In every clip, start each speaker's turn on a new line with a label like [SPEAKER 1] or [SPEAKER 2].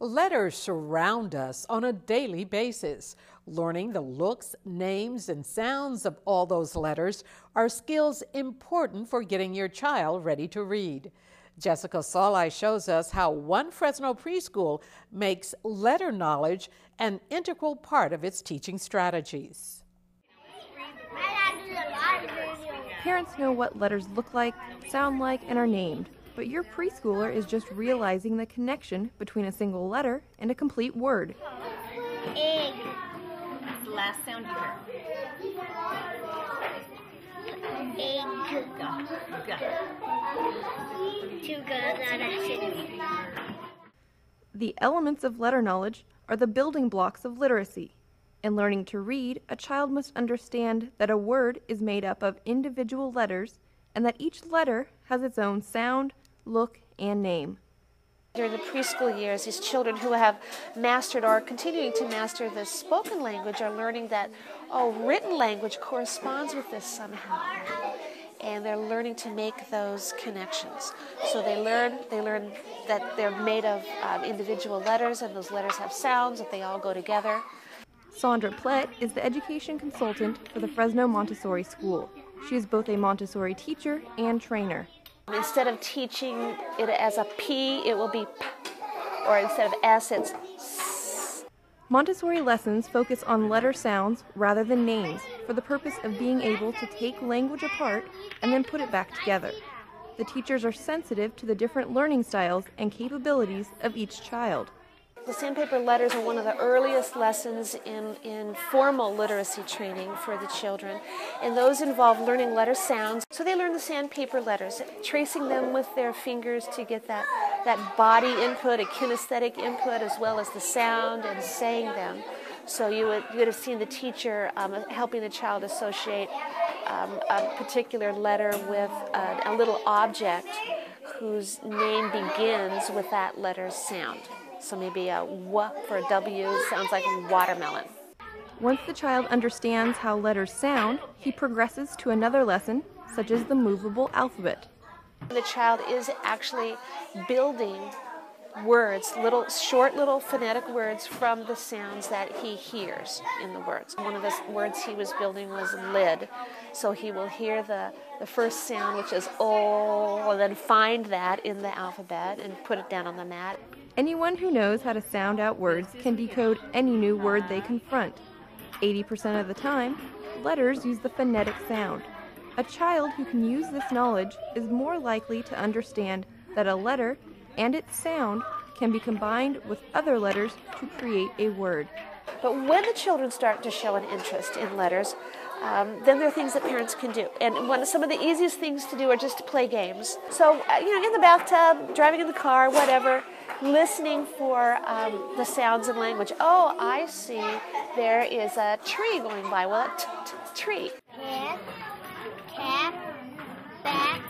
[SPEAKER 1] Letters surround us on a daily basis. Learning the looks, names, and sounds of all those letters are skills important for getting your child ready to read. Jessica Solai shows us how one Fresno preschool makes letter knowledge an integral part of its teaching strategies.
[SPEAKER 2] Parents know what letters look like, sound like, and are named, but your preschooler is just realizing the connection between a single letter and a complete word.
[SPEAKER 3] Egg. That's the last sound you heard. Egg.
[SPEAKER 2] The elements of letter knowledge are the building blocks of literacy. In learning to read, a child must understand that a word is made up of individual letters and that each letter has its own sound, look, and name.
[SPEAKER 4] During the preschool years, these children who have mastered or are continuing to master the spoken language are learning that, written language corresponds with this somehow. And they're learning to make those connections. So they learn that they're made of individual letters, and those letters have sounds, that they all go together.
[SPEAKER 2] Sandra Plett is the education consultant for the Fresno Montessori School. She is both a Montessori teacher and trainer.
[SPEAKER 4] Instead of teaching it as a P, it will be P, or instead of S, it's S.
[SPEAKER 2] Montessori lessons focus on letter sounds rather than names for the purpose of being able to take language apart and then put it back together. The teachers are sensitive to the different learning styles and capabilities of each child.
[SPEAKER 4] The sandpaper letters are one of the earliest lessons in formal literacy training for the children, and those involve learning letter sounds. So they learn the sandpaper letters, tracing them with their fingers to get that body input, a kinesthetic input, as well as the sound and saying them. So you would have seen the teacher helping the child associate a particular letter with a little object whose name begins with that letter's sound. So maybe a W for a W sounds like watermelon.
[SPEAKER 2] Once the child understands how letters sound, he progresses to another lesson, such as the movable alphabet.
[SPEAKER 4] The child is actually building words, short little phonetic words from the sounds that he hears in the words. One of the words he was building was lid. So he will hear the first sound, which is O, and then find that in the alphabet and put it down on the mat.
[SPEAKER 2] Anyone who knows how to sound out words can decode any new word they confront. 80% of the time, letters use the phonetic sound. A child who can use this knowledge is more likely to understand that a letter and its sound can be combined with other letters to create a word.
[SPEAKER 4] But when the children start to show an interest in letters, then there are things that parents can do. And some of the easiest things to do are just to play games. So, in the bathtub, driving in the car, whatever, listening for the sounds and language. Oh, I see, there is a tree going by. Well, tree.
[SPEAKER 3] Head, cat, bat.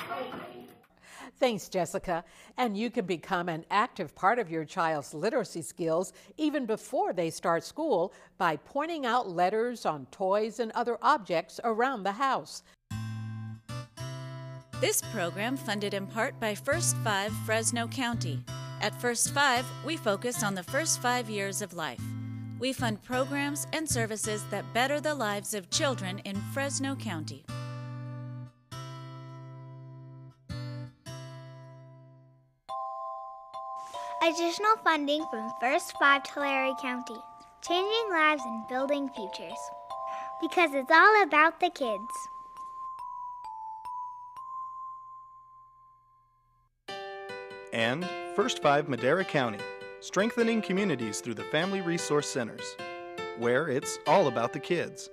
[SPEAKER 1] Thanks, Jessica. And you can become an active part of your child's literacy skills even before they start school by pointing out letters on toys and other objects around the house.
[SPEAKER 5] This program funded in part by First 5 Fresno County. At First 5, we focus on the first 5 years of life. We fund programs and services that better the lives of children in Fresno County.
[SPEAKER 6] Additional funding from First 5 Tulare County, changing lives and building futures. Because it's all about the kids.
[SPEAKER 7] And First 5 Madera County, strengthening communities through the Family Resource Centers, where it's all about the kids.